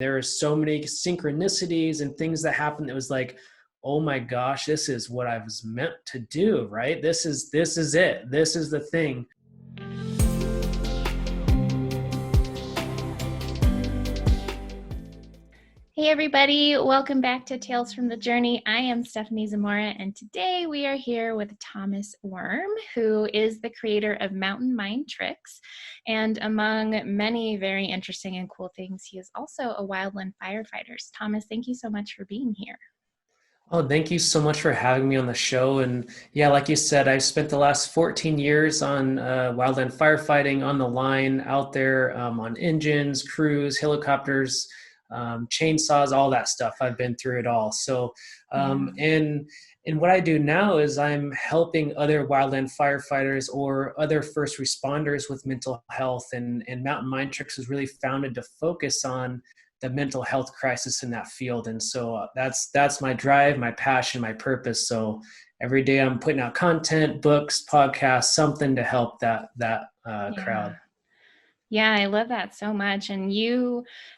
There are so many synchronicities and things that happened that was like, oh my gosh, this is what I was meant to do, right? This is it. This is the thing. Hey everybody, welcome back to Tales from the Journey. I am Stephanie Zamora, and today we are here with Thomas Wurm, who is the creator of Mountain Mind Tricks. And among many very interesting and cool things, he is also a wildland firefighter. Thomas, thank you so much for being here. Oh, thank you so much for having me on the show. And yeah, like you said, I've spent the last 14 years on wildland firefighting on the line, out there on engines, crews, helicopters, chainsaws, all that stuff. I've been through it all. So, and what I do now is I'm helping other wildland firefighters or other first responders with mental health. And Mountain Mind Tricks is really founded to focus on the mental health crisis in that field. And so that's my drive, my passion, my purpose. So every day I'm putting out content, books, podcasts, something to help that crowd. Yeah, I love that so much. And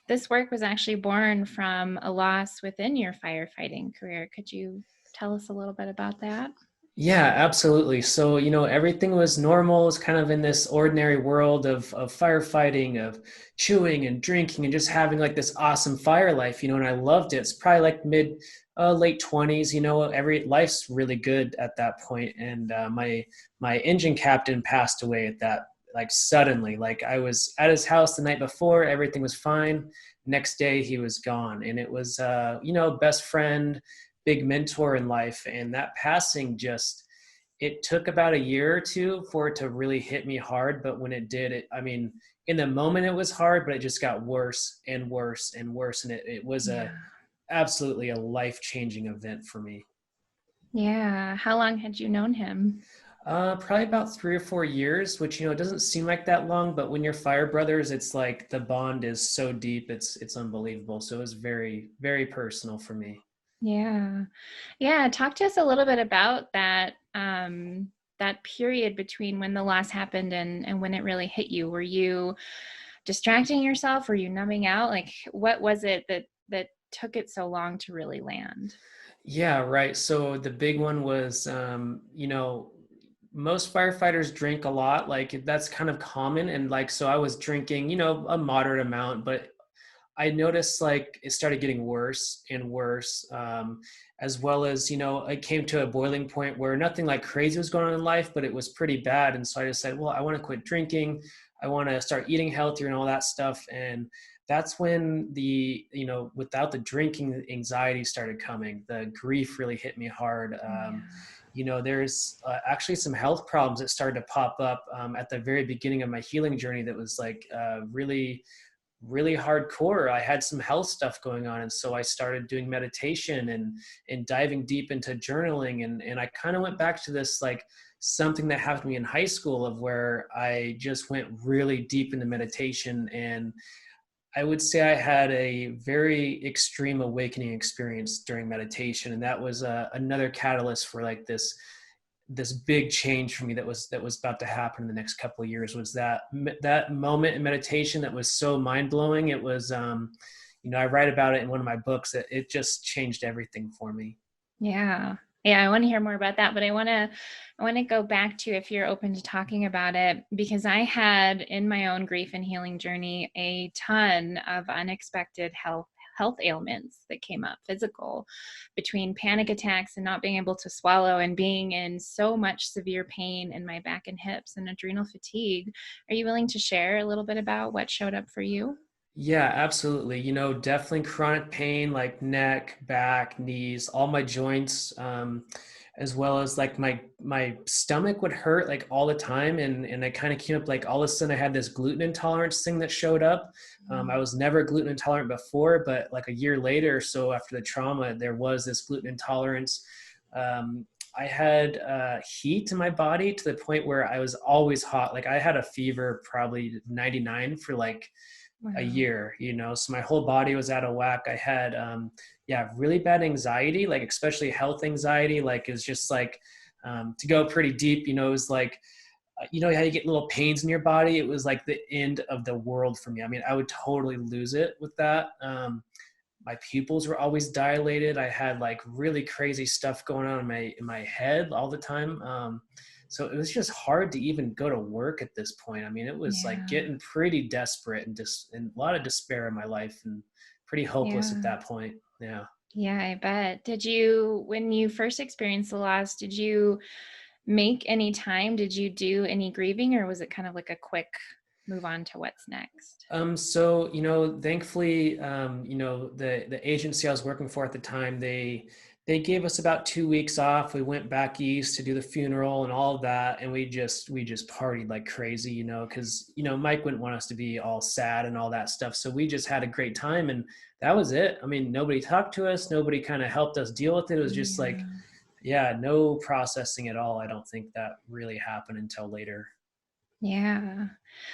this work was actually born from a loss within your firefighting career. Could you tell us a little bit about that? Yeah, absolutely. So, everything was normal. It was kind of in this ordinary world of firefighting, of chewing and drinking and just having like this awesome fire life, and I loved it. It's probably like late 20s, life's really good at that point. And my engine captain passed away at that, like suddenly. Like I was at his house the night before, everything was fine. Next day he was gone. And it was, best friend, big mentor in life. And that passing it took about a year or two for it to really hit me hard. But when it did, in the moment it was hard, but it just got worse and worse and worse. And it was absolutely a life-changing event for me. Yeah. How long had you known him? Probably about 3 or 4 years, which, it doesn't seem like that long, but when you're fire brothers, it's like the bond is so deep. It's unbelievable. So it was very, very personal for me. Yeah. Yeah. Talk to us a little bit about that, that period between when the loss happened and when it really hit you. Were you distracting yourself? Were you numbing out? Like, what was it that took it so long to really land? Yeah, right. So the big one was, most firefighters drink a lot. Like that's kind of common. And like, so I was drinking, a moderate amount, but I noticed like it started getting worse and worse, as well as, it came to a boiling point where nothing like crazy was going on in life, but it was pretty bad. And so I decided, well, I want to quit drinking. I want to start eating healthier and all that stuff. And that's when without the drinking, anxiety started coming. The grief really hit me hard. There's actually some health problems that started to pop up at the very beginning of my healing journey that was like really, really hardcore. I had some health stuff going on. And so I started doing meditation and diving deep into journaling. And I kind of went back to this, like something that happened to me in high school of where I just went really deep into meditation. And I would say I had a very extreme awakening experience during meditation. And that was another catalyst for like this big change for me that was about to happen in the next couple of years. Was that moment in meditation that was so mind-blowing. It was, I write about it in one of my books, that it just changed everything for me. Yeah. Yeah, I want to hear more about that, but I want to go back to, if you're open to talking about it, because I had in my own grief and healing journey a ton of unexpected health ailments that came up, physical, between panic attacks and not being able to swallow and being in so much severe pain in my back and hips and adrenal fatigue. Are you willing to share a little bit about what showed up for you? Yeah, absolutely. Definitely chronic pain, like neck, back, knees, all my joints, as well as like my stomach would hurt like all the time. And I kind of came up like all of a sudden I had this gluten intolerance thing that showed up. I was never gluten intolerant before, but like a year later or so after the trauma, there was this gluten intolerance. I had heat in my body to the point where I was always hot. Like I had a fever, probably 99 for like a year, so my whole body was out of whack. I had, really bad anxiety, like especially health anxiety, like it's just like, to go pretty deep, it was like, you know how you get little pains in your body? It was like the end of the world for me. I mean, I would totally lose it with that. My pupils were always dilated. I had like really crazy stuff going on in my head all the time. So it was just hard to even go to work at this point. I mean, it was like Yeah. getting pretty desperate and a lot of despair in my life and pretty hopeless at Yeah. that point. Yeah. Yeah, I bet. Did you, when you first experienced the loss, did you make any time? Did you do any grieving, or was it kind of like a quick move on to what's next? So, you know, thankfully, you know, the agency I was working for at the time, they gave us about 2 weeks off. We went back east to do the funeral and all of that, and we just partied like crazy, you know, because you know Mike wouldn't want us to be all sad and all that stuff. So we just had a great time, and that was it. I mean, nobody talked to us, nobody kind of helped us deal with it. It was just like, Yeah. yeah, no processing at all. I don't think that really happened until later. Yeah.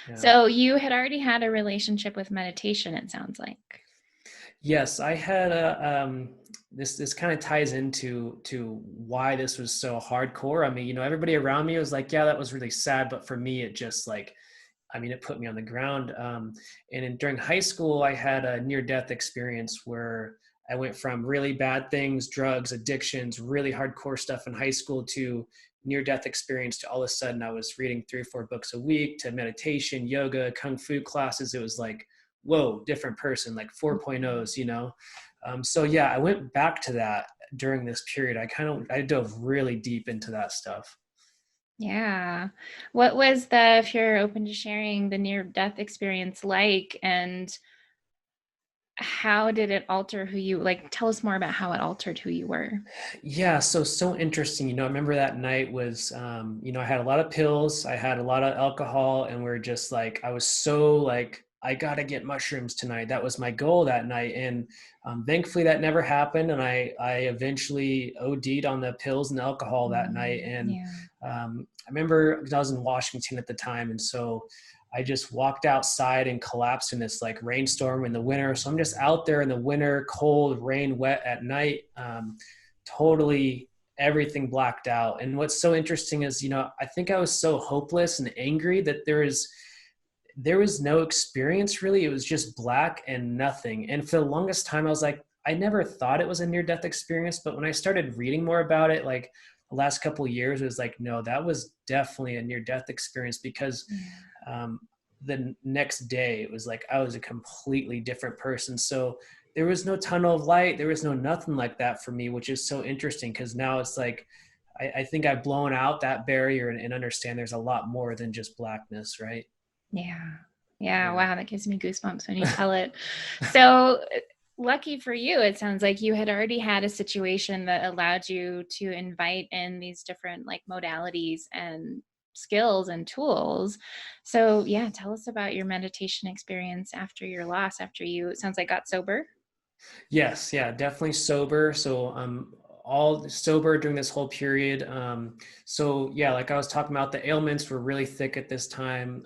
Yeah. So you had already had a relationship with meditation, it sounds like. Yes, I had a this kind of ties into to why this was so hardcore. I mean, you know, everybody around me was like, yeah, that was really sad, but for me it just like, I mean, it put me on the ground. During high school, I had a near death experience where I went from really bad things, drugs, addictions, really hardcore stuff in high school to near death experience to all of a sudden I was reading 3 or 4 books a week to meditation, yoga, kung fu classes. It was like, whoa, different person, like 4.0s, you know? So yeah, I went back to that during this period. I dove really deep into that stuff. Yeah. What was the, if you're open to sharing, the near death experience like, and how did it alter who you, like, tell us more about how it altered who you were? Yeah, so interesting. You know, I remember that night was, you know, I had a lot of pills, I had a lot of alcohol, and we're just like, I was so like, I gotta get mushrooms tonight. That was my goal that night, and thankfully that never happened. And I eventually OD'd on the pills and alcohol that night. And Yeah. I remember 'cause I was in Washington at the time, and so I just walked outside and collapsed in this like rainstorm in the winter. So I'm just out there in the winter, cold, rain, wet at night. Totally everything blacked out. And what's so interesting is, you know, I think I was so hopeless and angry that there was no experience really. It was just black and nothing. And for the longest time, I was like, I never thought it was a near death experience. But when I started reading more about it, like the last couple of years, it was like, no, that was definitely a near death experience because Yeah. um, the next day it was like I was a completely different person. So there was no tunnel of light, there was no nothing like that for me, which is so interesting because now it's like I think I've blown out that barrier and understand there's a lot more than just blackness, right? Yeah. Yeah. Yeah. Wow. That gives me goosebumps when you tell it. So lucky for you, it sounds like you had already had a situation that allowed you to invite in these different like modalities and skills and tools. So yeah, tell us about your meditation experience after your loss, after you, it sounds like, got sober. Yes, yeah, definitely sober. So all sober during this whole period. So yeah, like I was talking about, the ailments were really thick at this time.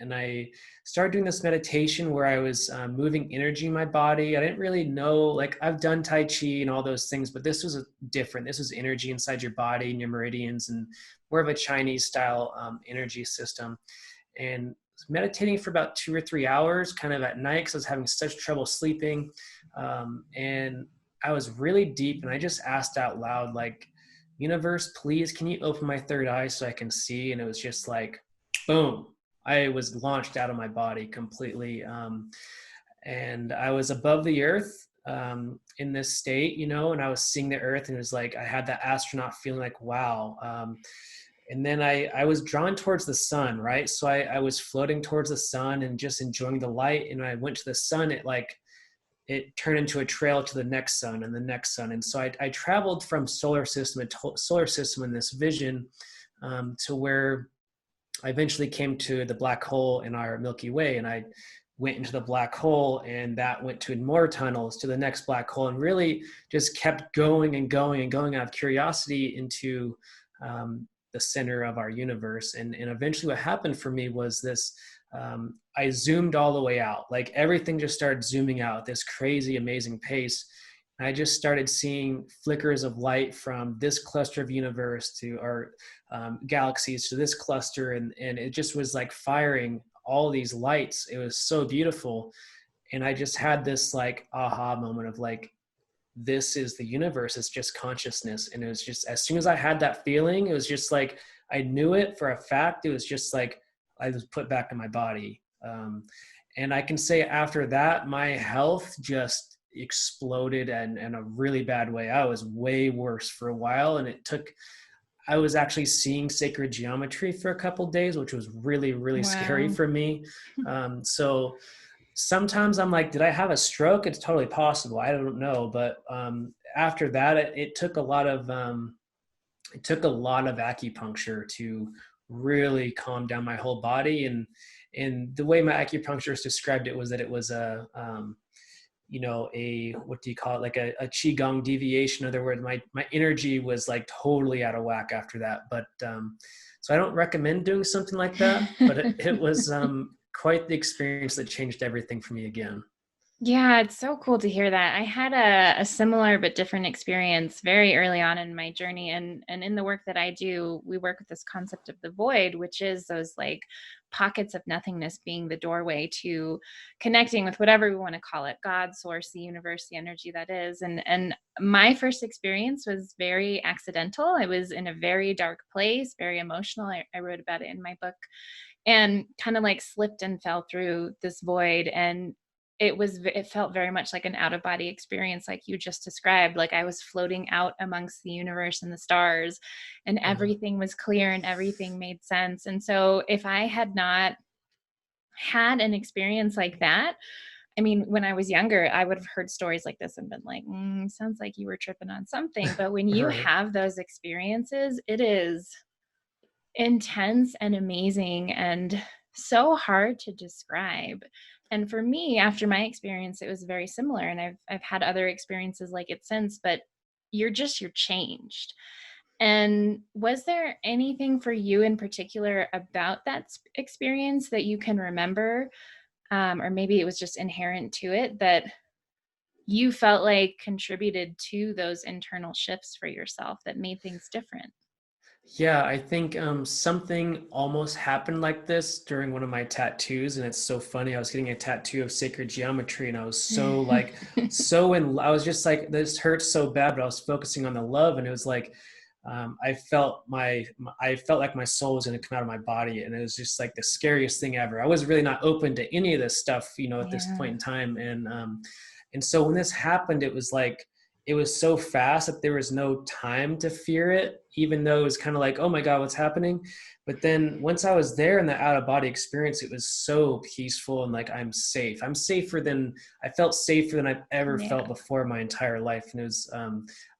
And I started doing this meditation where I was moving energy in my body. I didn't really know, like I've done Tai Chi and all those things, but this was different. This was energy inside your body and your meridians and more of a Chinese style energy system. And meditating for about 2 or 3 hours kind of at night because I was having such trouble sleeping. And I was really deep and I just asked out loud, like, universe, please, can you open my third eye so I can see? And it was just like, boom, I was launched out of my body completely. And I was above the earth in this state, you know, and I was seeing the earth and it was like, I had that astronaut feeling like, wow. And then I was drawn towards the sun, right? So I was floating towards the sun and just enjoying the light. And when I went to the sun, it turned into a trail to the next sun and the next sun. And so I traveled from solar system to solar system in this vision to where I eventually came to the black hole in our Milky Way. And I went into the black hole and that went to more tunnels to the next black hole and really just kept going and going and going out of curiosity into the center of our universe. And eventually what happened for me was this, I zoomed all the way out. Like everything just started zooming out at this crazy, amazing pace. And I just started seeing flickers of light from this cluster of universe to our galaxies to this cluster. And it just was like firing all these lights. It was so beautiful. And I just had this like aha moment of like, this is the universe. It's just consciousness. And it was just, as soon as I had that feeling, it was just like, I knew it for a fact. It was just like, I was put back in my body. And I can say after that, my health just exploded and in a really bad way. I was way worse for a while. And I was actually seeing sacred geometry for a couple of days, which was really, really scary Wow. for me. So sometimes I'm like, did I have a stroke? It's totally possible. I don't know. But after that, it took a lot of acupuncture to really calm down my whole body. And the way my acupuncturist described it was that it was a what do you call it? Like a qigong deviation. In other words, my energy was like totally out of whack after that. But so I don't recommend doing something like that, but it was quite the experience that changed everything for me again. Yeah, it's so cool to hear that. I had a similar but different experience very early on in my journey. And in the work that I do, we work with this concept of the void, which is those like pockets of nothingness being the doorway to connecting with whatever we want to call it, God, source, the universe, the energy that is. And my first experience was very accidental. I was in a very dark place, very emotional. I wrote about it in my book, and kind of like slipped and fell through this void. And it felt very much like an out of body experience, like you just described. Like I was floating out amongst the universe and the stars, and Uh, everything was clear and everything made sense. And so if I had not had an experience like that, I mean, when I was younger, I would have heard stories like this and been like, sounds like you were tripping on something. But when you right. have those experiences, it is intense and amazing and so hard to describe. And for me, after my experience, it was very similar. And I've had other experiences like it since, but you're changed. And was there anything for you in particular about that experience that you can remember? Or maybe it was just inherent to it that you felt like contributed to those internal shifts for yourself that made things different? Yeah, I think something almost happened like this during one of my tattoos, and it's so funny. I was getting a tattoo of sacred geometry, and I was so like, I was just like, this hurts so bad, but I was focusing on the love, and it was like, I felt like my soul was going to come out of my body, and it was just like the scariest thing ever. I was really not open to any of this stuff, at this Yeah. point in time, and so when this happened, it was like it was so fast that there was no time to fear it, even though it was kind of like, oh my God, what's happening? But then once I was there in the out of body experience, it was so peaceful and like I'm safe. I felt safer than I've ever felt Yeah. before in my entire life. And it was,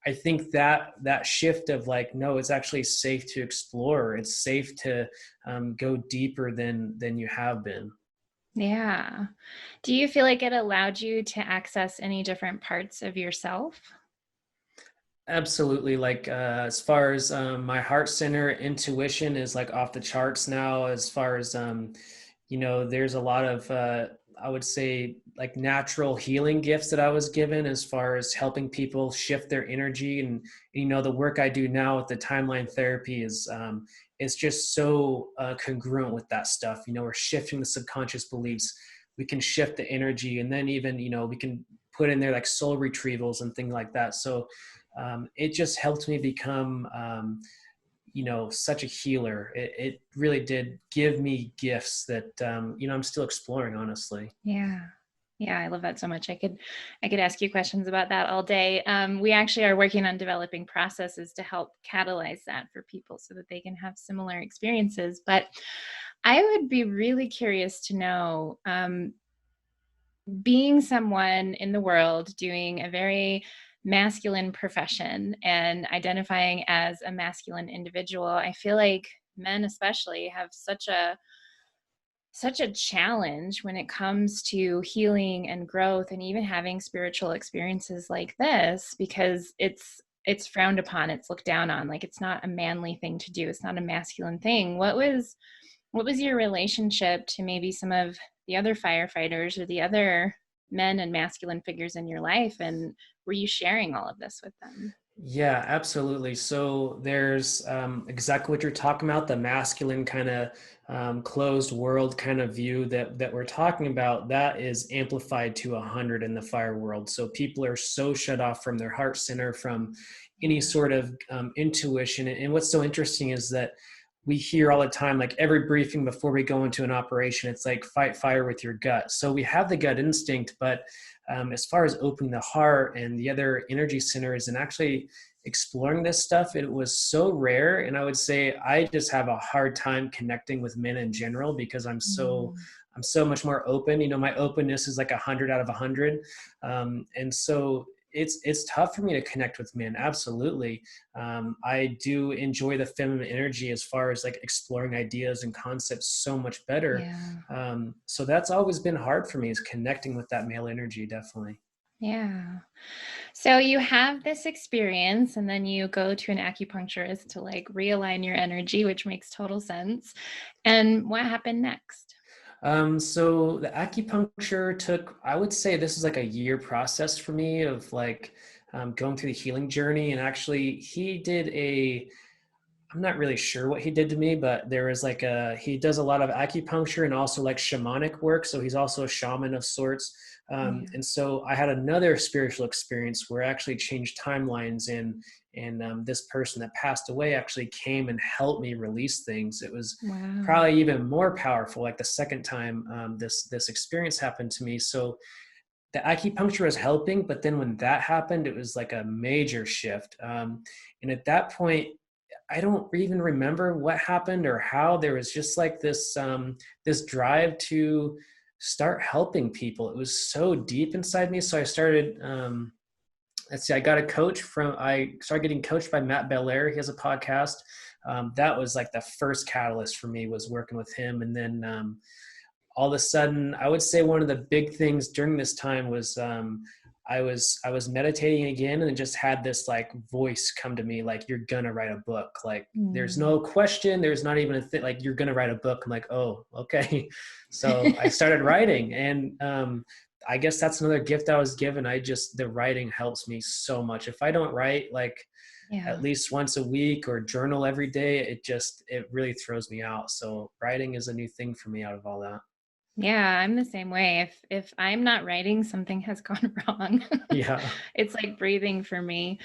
I think that shift of like, no, it's actually safe to explore. It's safe to go deeper than you have been. Yeah. Do you feel like it allowed you to access any different parts of yourself? Absolutely. Like as far as my heart center intuition is like off the charts now. As far as there's a lot of I would say like natural healing gifts that I was given as far as helping people shift their energy. And the work I do now with the timeline therapy is it's just so congruent with that stuff. We're shifting the subconscious beliefs. We can shift the energy, and then even we can put in there like soul retrievals and things like that. So it just helped me become such a healer. It really did give me gifts that I'm still exploring, honestly. Yeah. Yeah, I love that so much. I could ask you questions about that all day. We actually are working on developing processes to help catalyze that for people so that they can have similar experiences. But I would be really curious to know, being someone in the world doing a very masculine profession and identifying as a masculine individual, I feel like men especially have such a challenge when it comes to healing and growth and even having spiritual experiences like this, because it's frowned upon, it's looked down on, like it's not a manly thing to do, it's not a masculine thing. What was your relationship to maybe some of the other firefighters or the other men and masculine figures in your life, and were you sharing all of this with them? Yeah, absolutely. So there's exactly what you're talking about, the masculine kind of closed world kind of view that we're talking about. That is amplified to 100 in the fire world. So people are so shut off from their heart center, from any Yeah. sort of intuition. And what's so interesting is that we hear all the time, like every briefing before we go into an operation, it's like fight fire with your gut. So we have the gut instinct, but as far as opening the heart and the other energy centers and actually exploring this stuff, it was so rare. And I would say I just have a hard time connecting with men in general because Mm. I'm so much more open. You know, my openness is like 100 out of 100, and so it's tough for me to connect with men. Absolutely. I do enjoy the feminine energy as far as like exploring ideas and concepts so much better. Yeah. So that's always been hard for me, is connecting with that male energy. Definitely. Yeah. So you have this experience and then you go to an acupuncturist to like realign your energy, which makes total sense. And what happened next? So the acupuncture took, I would say this is like a year process for me of like going through the healing journey. And actually he did I'm not really sure what he did to me, but there was like he does a lot of acupuncture and also like shamanic work. So he's also a shaman of sorts. Yeah. And so I had another spiritual experience where I actually changed timelines, and this person that passed away actually came and helped me release things. It was Wow. probably even more powerful. Like the second time this experience happened to me. So the acupuncture was helping, but then when that happened, it was like a major shift. And at that point, I don't even remember what happened or how. There was just like this drive to start helping people. It was so deep inside me. So I started let's see, I started getting coached by Matt Belair. He has a podcast. That was like the first catalyst for me, was working with him. And then all of a sudden, I would say one of the big things during this time was I was meditating again, and it just had this like voice come to me, like, you're gonna write a book. Like, there's Mm. no question, there's not even a thing, like, you're gonna write a book. I'm like, oh, okay. So I started writing, and I guess that's another gift I was given. The writing helps me so much. If I don't write like Yeah. at least once a week or journal every day, it really throws me out. So writing is a new thing for me out of all that. Yeah, I'm the same way. If I'm not writing, something has gone wrong. Yeah. It's like breathing for me.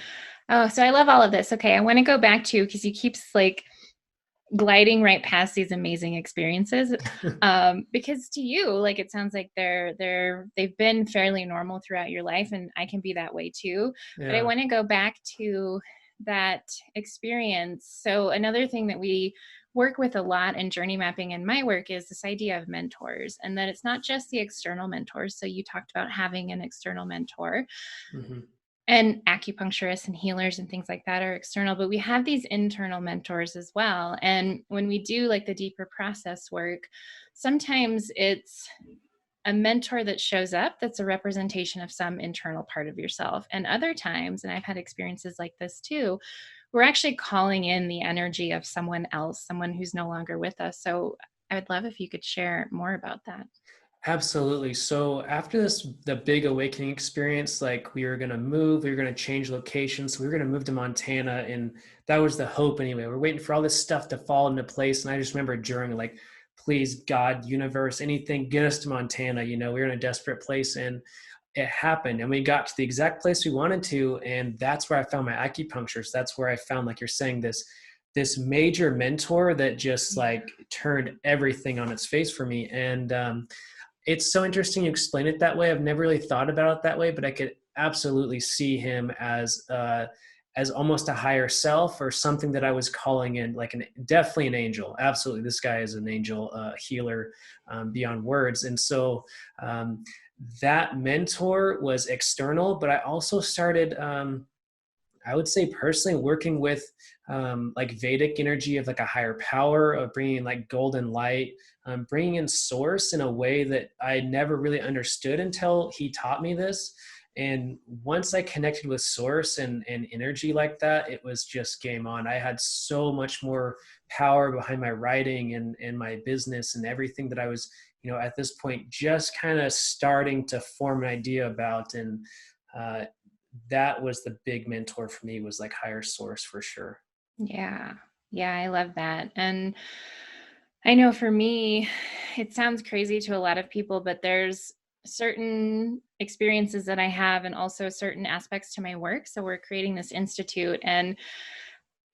Oh, so I love all of this. Okay, I want to go back to, because you keep like gliding right past these amazing experiences, because to you, like, it sounds like they've been fairly normal throughout your life, and I can be that way too. But I Yeah. want to go back to that experience. So another thing that we work with a lot in journey mapping in my work is this idea of mentors, and that it's not just the external mentors. So you talked about having an external mentor, Hmm. and acupuncturists and healers and things like that are external, but we have these internal mentors as well. And when we do like the deeper process work, sometimes it's a mentor that shows up that's a representation of some internal part of yourself. And other times, and I've had experiences like this too, we're actually calling in the energy of someone else, someone who's no longer with us. So I would love if you could share more about that. Absolutely. So after the big awakening experience, like we were gonna change locations. So we were gonna move to Montana, and that was the hope anyway. We're waiting for all this stuff to fall into place. And I just remember during, like, please, God, universe, anything, get us to Montana. You know, we were in a desperate place, and it happened. And we got to the exact place we wanted to, and that's where I found my acupuncturist. That's where I found, like you're saying, this major mentor that just Yeah. like turned everything on its face for me. And it's so interesting you explain it that way. I've never really thought about it that way, but I could absolutely see him as almost a higher self, or something that I was calling in, like definitely an angel. Absolutely, this guy is an angel, healer, beyond words. And so um, that mentor was external, but I also started. I would say personally working with like Vedic energy of like a higher power, of bringing like golden light, bringing in source in a way that I never really understood until he taught me this. And once I connected with source and energy like that, it was just game on. I had so much more power behind my writing and my business and everything that I was, at this point, just kind of starting to form an idea about. And that was the big mentor for me, was like higher source for sure. Yeah. Yeah, I love that. And I know for me, it sounds crazy to a lot of people, but there's certain experiences that I have and also certain aspects to my work. So we're creating this institute, and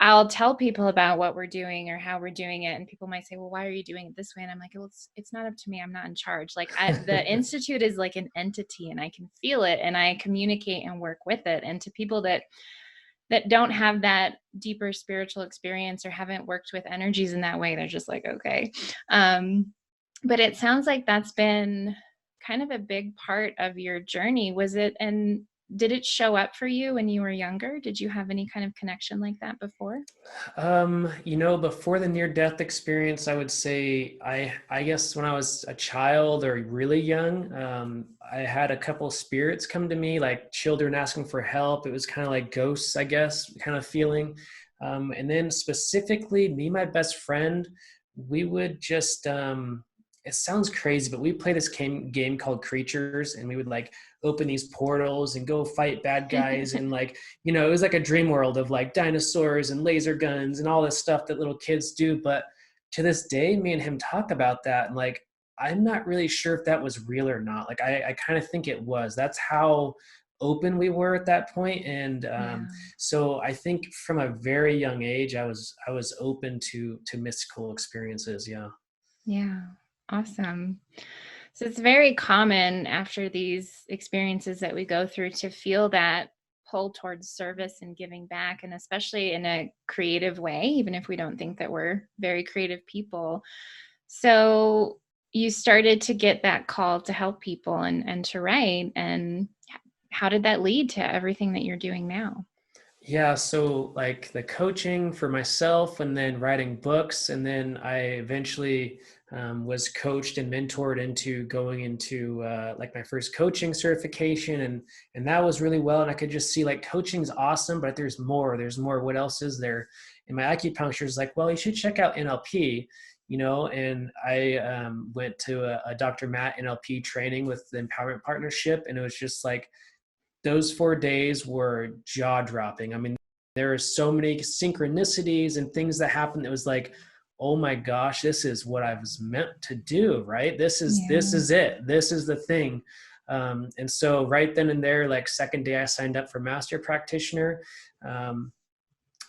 I'll tell people about what we're doing or how we're doing it. And people might say, well, why are you doing it this way? And I'm like, well, it's not up to me. I'm not in charge. Like the institute is like an entity, and I can feel it, and I communicate and work with it. And to people that don't have that deeper spiritual experience or haven't worked with energies in that way, they're just like, okay. But it sounds like that's been kind of a big part of your journey. Was it, and did it show up for you when you were younger? Did you have any kind of connection like that before? Before the near-death experience, I would say I guess when I was a child or really young, I had a couple spirits come to me, like children asking for help. It was kind of like ghosts, I guess, kind of feeling. And then specifically, me and my best friend, we would just, it sounds crazy, but we play this game called Creatures, and we would like open these portals and go fight bad guys. And like, it was like a dream world of like dinosaurs and laser guns and all this stuff that little kids do. But to this day, me and him talk about that. And like, I'm not really sure if that was real or not. Like, I kind of think it was. That's how open we were at that point. And Yeah. so I think from a very young age, I was open to mystical experiences. Yeah. Yeah. Awesome. So it's very common after these experiences that we go through to feel that pull towards service and giving back, and especially in a creative way, even if we don't think that we're very creative people. So you started to get that call to help people and to write. And how did that lead to everything that you're doing now? Yeah, so like the coaching for myself, and then writing books, and then I eventually was coached and mentored into going into like my first coaching certification, and that was really well. And I could just see like coaching's awesome, but there's more. There's more. What else is there? And my acupuncture is like, well, you should check out NLP. And I went to a Dr. Matt NLP training with the Empowerment Partnership, and it was just like those 4 days were jaw dropping. I mean, there are so many synchronicities and things that happened that was like, oh my gosh, this is what I was meant to do, right? This is Yeah. it. This is the thing. And so right then and there, like second day, I signed up for Master Practitioner.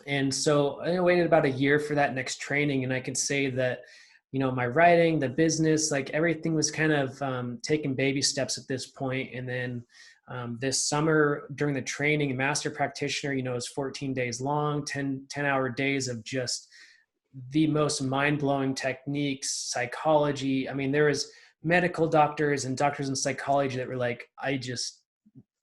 And so I waited about a year for that next training, and I could say that, my writing, the business, like everything was kind of taking baby steps at this point. And then this summer during the training, Master Practitioner, it was 14 days long, 10-hour days of just the most mind-blowing techniques, psychology. I mean, there was medical doctors and doctors in psychology that were like,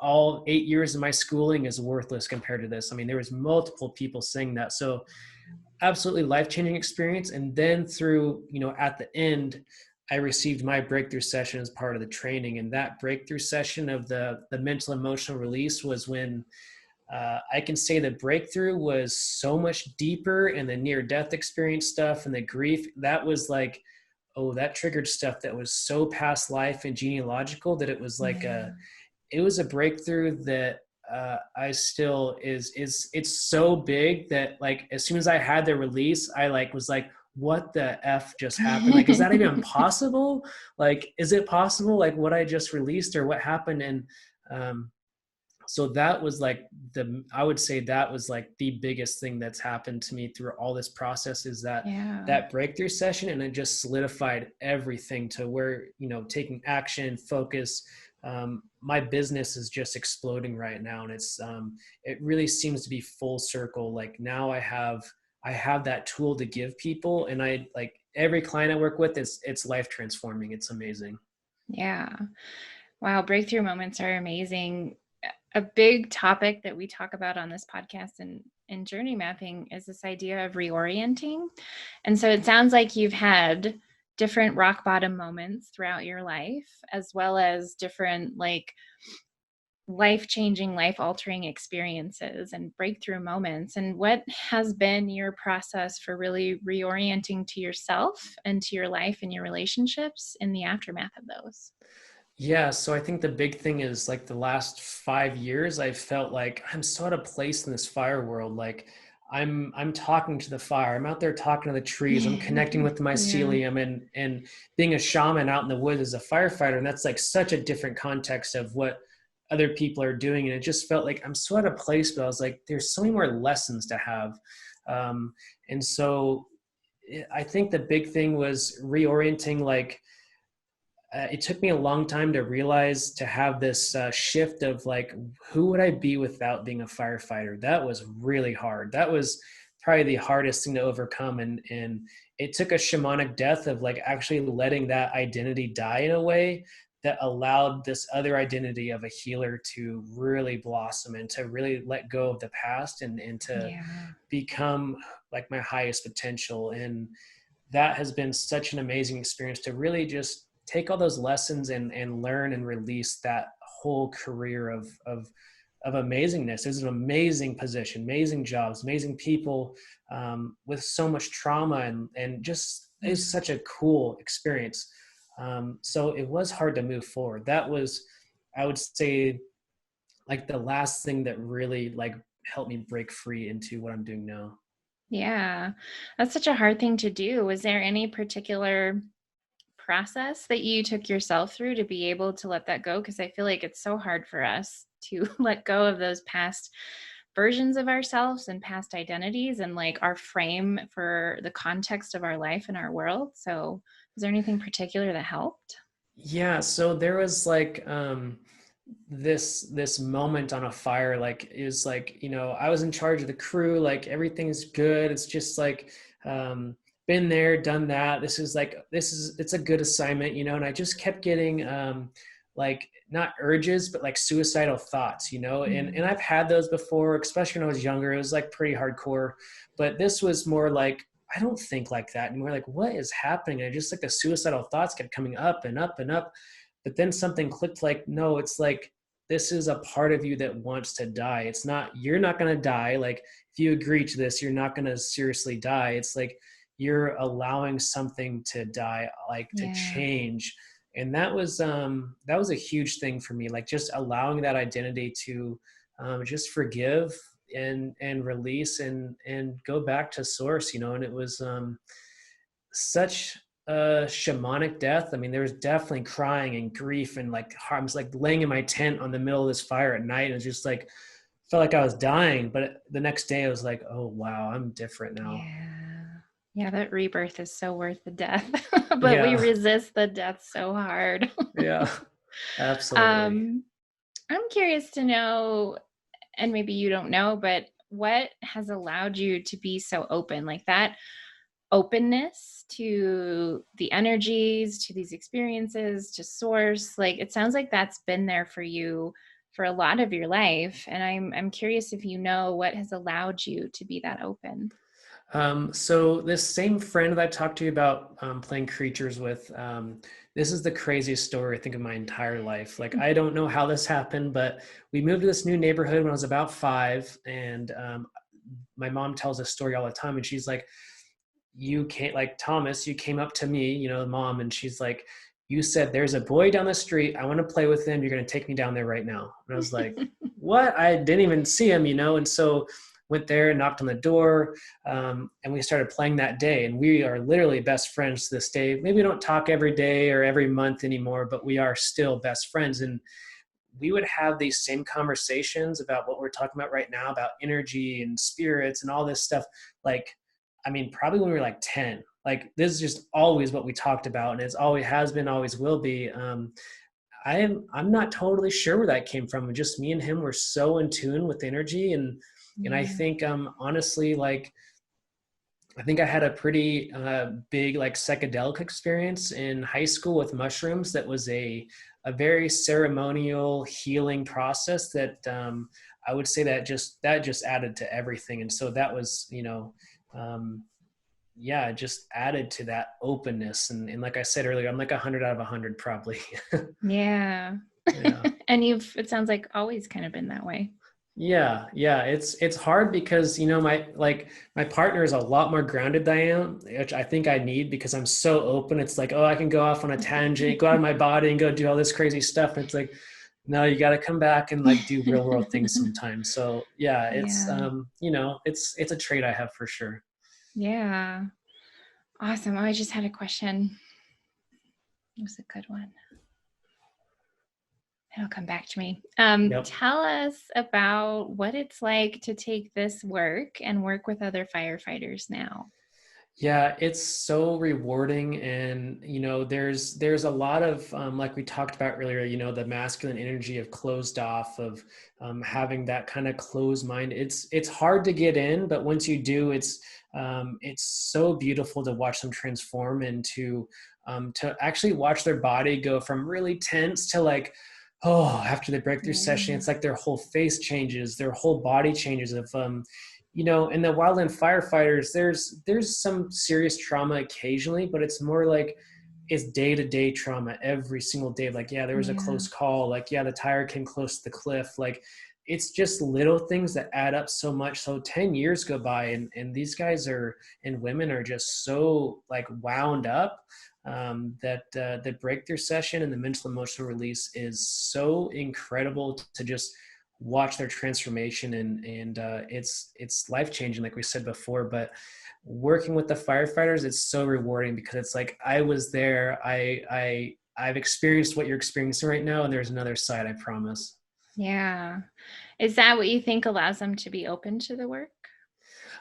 all 8 years of my schooling is worthless compared to this. I mean, there was multiple people saying that. So absolutely life-changing experience. And then through, at the end, I received my breakthrough session as part of the training. And that breakthrough session of the mental emotional release was when I can say the breakthrough was so much deeper, and the near death experience stuff and the grief, that was like, oh, that triggered stuff that was so past life and genealogical that it was like Yeah. it was a breakthrough that I still it's so big that like as soon as I had the release, I like was like, what the F just happened? Like, is that even possible? Like, is it possible? Like what I just released or what happened? And um, so that was like I would say that was like the biggest thing that's happened to me through all this process, is that Yeah. that breakthrough session. And it just solidified everything to where, taking action, focus. My business is just exploding right now. And it really seems to be full circle. Like now I have that tool to give people, and I like every client I work with, it's life transforming. It's amazing. Yeah. Wow. Breakthrough moments are amazing. A big topic that we talk about on this podcast and in journey mapping is this idea of reorienting. And so it sounds like you've had different rock bottom moments throughout your life, as well as different like life-changing, life-altering experiences and breakthrough moments. And what has been your process for really reorienting to yourself and to your life and your relationships in the aftermath of those? Yeah, so I think the big thing is like the last 5 years, I felt like I'm so out of place in this fire world. Like I'm talking to the fire. I'm out there talking to the trees. I'm connecting with the Yeah. mycelium and being a shaman out in the woods as a firefighter. And that's like such a different context of what other people are doing. And it just felt like I'm so out of place, but I was like, there's so many more lessons to have. Um, and so I think the big thing was reorienting, like, it took me a long time to realize, to have this shift of like, who would I be without being a firefighter? That was really hard. That was probably the hardest thing to overcome. And it took a shamanic death of like actually letting that identity die in a way that allowed this other identity of a healer to really blossom and to really let go of the past and to Yeah. become like my highest potential. And that has been such an amazing experience to really just take all those lessons and learn and release that whole career of amazingness. It's an amazing position, amazing jobs, amazing people, with so much trauma, and just Yeah. is such a cool experience. So it was hard to move forward. That was, I would say, like the last thing that really like helped me break free into what I'm doing now. Yeah. That's such a hard thing to do. Was there any particular process that you took yourself through to be able to let that go? Because I feel like it's so hard for us to let go of those past versions of ourselves and past identities and like our frame for the context of our life and our world. So, was there anything particular that helped? Yeah, so there was like this moment on a fire. Like, is like, I was in charge of the crew, like everything's good, it's just like, been there, done that, it's a good assignment, and I just kept getting like, not urges, but like suicidal thoughts, and Mm. I've had those before, especially when I was younger. It was like pretty hardcore, but this was more like, I don't think like that anymore. Like, what is happening? And just like the suicidal thoughts kept coming up and up and up. But then something clicked, like, no, it's like, this is a part of you that wants to die. It's not, you're not going to die. Like, if you agree to this, you're not going to seriously die. It's like, you're allowing something to die, like to Yeah. change. And that was a huge thing for me. Like, just allowing that identity to just forgive and release and go back to source, and it was such a shamanic death. I mean, there was definitely crying and grief and like, I was like laying in my tent on the middle of this fire at night, and it's just like, felt like I was dying. But the next day I was like, oh wow, I'm different now. Yeah. Yeah, that rebirth is so worth the death, but we Yeah. resist the death so hard. Yeah, absolutely. um, I'm curious to know, and maybe you don't know, but what has allowed you to be so open? Like that openness to the energies, to these experiences, to source. Like it sounds like that's been there for you for a lot of your life. And I'm curious if you know what has allowed you to be that open. So this same friend that I talked to you about, playing creatures with, this is the craziest story I think of my entire life. Like, I don't know how this happened, but we moved to this new neighborhood when I was about 5, and my mom tells this story all the time, and she's like, you can't, like, Thomas, you came up to me, mom, and she's like, you said, there's a boy down the street, I want to play with him, you're going to take me down there right now. And I was like, what? I didn't even see him, and so went there and knocked on the door, and we started playing that day, and we are literally best friends to this day. Maybe we don't talk every day or every month anymore, but we are still best friends. And we would have these same conversations about what we're talking about right now, about energy and spirits and all this stuff. Like, I mean, probably when we were like 10. Like, this is just always what we talked about, and it's always has been, always will be. I'm not totally sure where that came from. Just me and him were so in tune with energy, and I Yeah. think, honestly, like, I think I had a pretty big like psychedelic experience in high school with mushrooms. That was a very ceremonial healing process that, I would say that just added to everything. And so that was, um, yeah, it just added to that openness. And like I said earlier, I'm like 100 out of 100 probably. Yeah. Yeah. And it sounds like always kind of been that way. Yeah, yeah, it's hard because my partner is a lot more grounded than I am, which I think I need because I'm so open. It's like, oh, I can go off on a tangent, go out of my body and go do all this crazy stuff. And it's like, no, you got to come back and like do real world things sometimes. So yeah, it's Yeah. it's a trait I have for sure. Yeah. Awesome. Oh, I just had a question. It was a good one. It'll come back to me. Yep. Tell us about what it's like to take this work and work with other firefighters now. Yeah, it's so rewarding, and there's a lot of like we talked about earlier. The masculine energy of closed off, of having that kind of closed mind. It's hard to get in, but once you do, it's so beautiful to watch them transform into to actually watch their body go from really tense to like, oh, after they break through session, Yeah. it's like their whole face changes, their whole body changes. Of in the wildland firefighters, there's some serious trauma occasionally, but it's more like it's day-to-day trauma every single day. Like, yeah, there was a Yeah. close call. Like, yeah, the tire came close to the cliff. Like, it's just little things that add up so much. So 10 years go by, and these guys are and women are just so like wound up, that the breakthrough session and the mental emotional release is so incredible to just watch their transformation, and it's life changing, like we said before. But working with the firefighters, it's so rewarding because it's like I was there. I've experienced what you're experiencing right now, and there's another side, I promise. Yeah. Is that what you think allows them to be open to the work?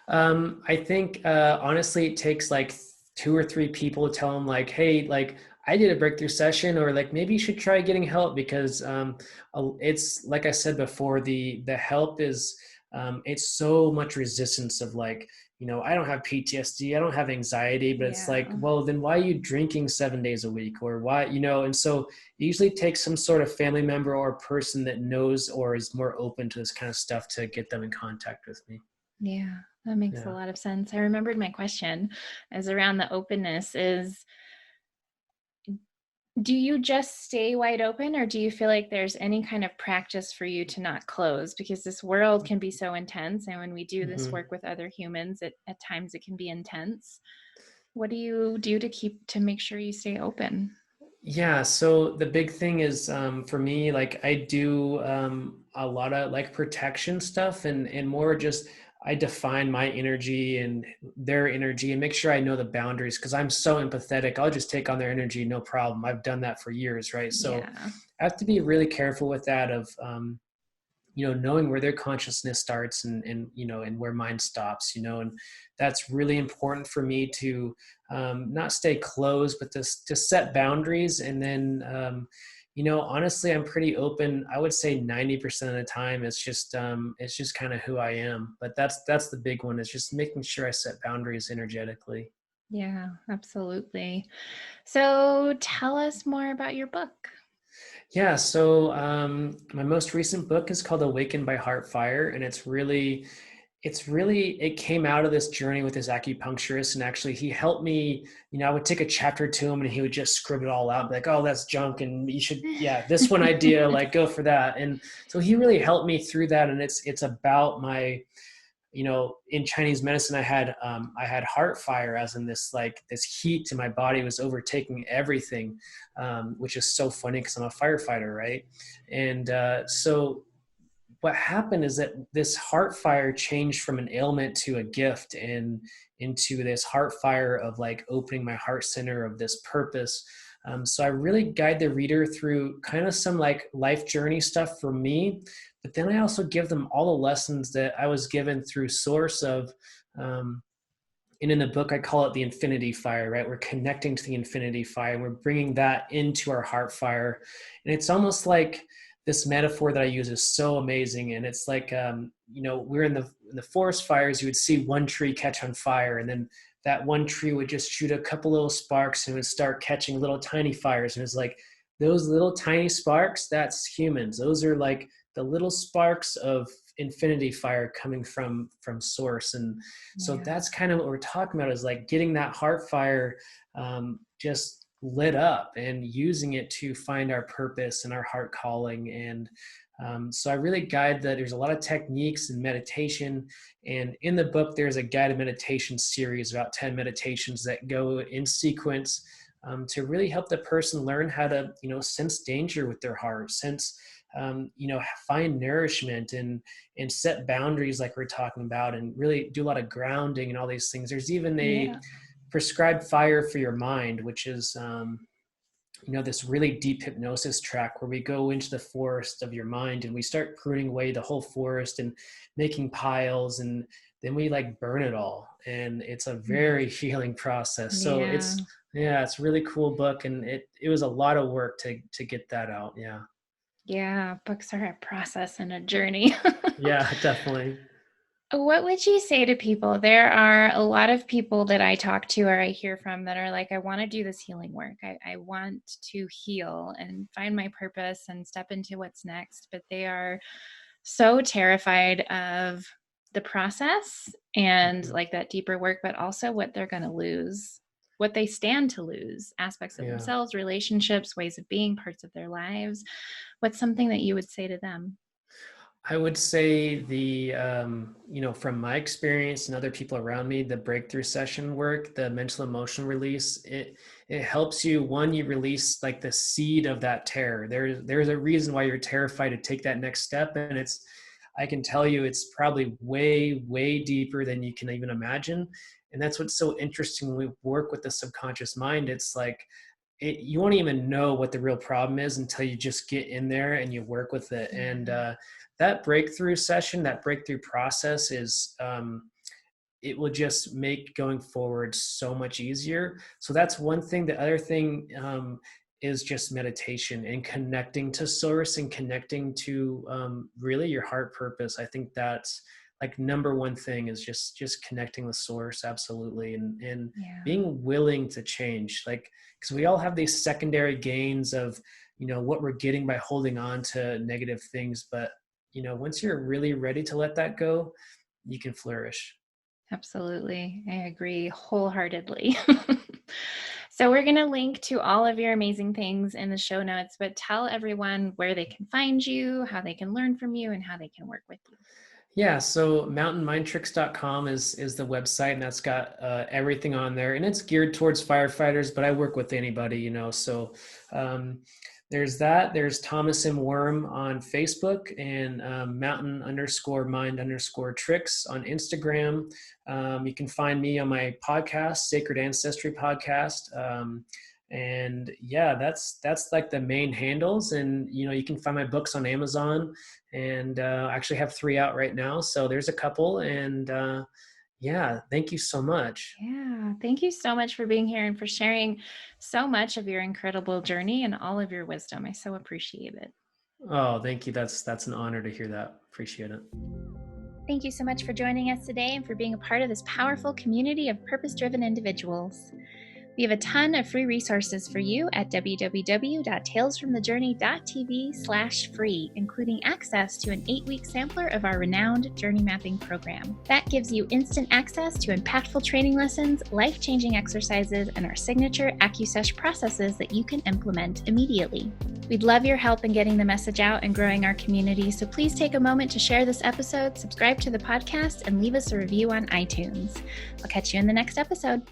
I think honestly, it takes like two or three people to tell them like, hey, like I did a breakthrough session, or like maybe you should try getting help, because it's like I said before, the help is it's so much resistance of like, I don't have PTSD, I don't have anxiety, but it's like, Yeah. well, then why are you drinking 7 days a week, or why, and so it usually takes some sort of family member or person that knows or is more open to this kind of stuff to get them in contact with me. Yeah. That makes a Yeah. lot of sense. I remembered my question is around the openness is, do you just stay wide open, or do you feel like there's any kind of practice for you to not close? Because this world can be so intense. And when we do this Mhm. work with other humans, at times it can be intense. What do you do to make sure you stay open? Yeah, so the big thing is for me, like I do a lot of like protection stuff, and more just I define my energy and their energy and make sure I know the boundaries, because I'm so empathetic. I'll just take on their energy, no problem. I've done that for years, right? So Yeah. I have to be really careful with that, of knowing where their consciousness starts, and where mine stops, and that's really important for me to not stay closed, but to set boundaries. And then honestly, I'm pretty open. I would say 90% of the time it's just kind of who I am. But that's the big one, is just making sure I set boundaries energetically. Yeah, absolutely. So tell us more about your book. Yeah, so my most recent book is called Awaken by Heartfire, and it came out of this journey with this acupuncturist. And actually he helped me. I would take a chapter to him and he would just scribble it all out, be like, oh, that's junk, and you should, yeah, this one idea, like go for that. And so he really helped me through that. And it's about my, in Chinese medicine, I had heart fire, as in this heat to my body was overtaking everything, which is so funny because I'm a firefighter, right? And so what happened is that this heart fire changed from an ailment to a gift, and into this heart fire of like opening my heart center of this purpose. So I really guide the reader through kind of some like life journey stuff for me, but then I also give them all the lessons that I was given through source of, and in the book, I call it the infinity fire, right? We're connecting to the infinity fire, and we're bringing that into our heart fire. And it's almost like this metaphor that I use is so amazing. And it's like, we're in the forest fires, you would see one tree catch on fire, and then that one tree would just shoot a couple little sparks and would start catching little tiny fires. And it's like those little tiny sparks, that's humans. Those are like the little sparks of infinity fire coming from source. And so Yeah. that's kind of what we're talking about, is like getting that heart fire, just lit up and using it to find our purpose and our heart calling. And so I really guide that. There's a lot of techniques and meditation. And in the book, there's a guided meditation series, about 10 meditations that go in sequence to really help the person learn how to, sense danger with their heart, find nourishment and set boundaries like we're talking about, and really do a lot of grounding and all these things. There's even a prescribed fire for your mind, which is, this really deep hypnosis track where we go into the forest of your mind and we start pruning away the whole forest and making piles, and then we like burn it all. And it's a very healing process. So it's a really cool book, and it was a lot of work to get that out. Yeah. Yeah. Books are a process and a journey. Yeah, definitely. What would you say to people? There are a lot of people that I talk to or I hear from that are like, I want to do this healing work. I want to heal and find my purpose and step into what's next. But they are so terrified of the process and like that deeper work, but also what they're going to lose, what they stand to lose, aspects of themselves, relationships, ways of being, parts of their lives. What's something that you would say to them? I would say from my experience and other people around me, the breakthrough session work, the mental emotional release, it helps you. One, you release like the seed of that terror. There's a reason why you're terrified to take that next step. And I can tell you, it's probably way, way deeper than you can even imagine. And that's what's so interesting when we work with the subconscious mind. It's like, you won't even know what the real problem is until you just get in there and you work with it. And that breakthrough session, that breakthrough process is, it will just make going forward so much easier. So that's one thing. The other thing is just meditation and connecting to source and connecting to really your heart purpose. I think that's like number one thing, is just connecting with source. Absolutely. And being willing to change, like, because we all have these secondary gains of, what we're getting by holding on to negative things. But, once you're really ready to let that go, you can flourish. Absolutely. I agree wholeheartedly. So we're going to link to all of your amazing things in the show notes, but tell everyone where they can find you, how they can learn from you, and how they can work with you. Yeah, so mountainmindtricks.com is the website, and that's got everything on there, and it's geared towards firefighters, but I work with anybody, so there's that. There's Thomas Wurm on Facebook, and mountain_mind_tricks on Instagram. You can find me on my podcast, Sacred Ancestry Podcast. And that's like the main handles. And, you can find my books on Amazon, and I actually have 3 out right now. So there's a couple, and thank you so much. Yeah. Thank you so much for being here and for sharing so much of your incredible journey and all of your wisdom. I so appreciate it. Oh, thank you. That's an honor to hear that. Appreciate it. Thank you so much for joining us today and for being a part of this powerful community of purpose-driven individuals. We have a ton of free resources for you at www.talesfromthejourney.tv/free, including access to an 8-week sampler of our renowned journey mapping program. That gives you instant access to impactful training lessons, life-changing exercises, and our signature AccuSesh processes that you can implement immediately. We'd love your help in getting the message out and growing our community, so please take a moment to share this episode, subscribe to the podcast, and leave us a review on iTunes. I'll catch you in the next episode.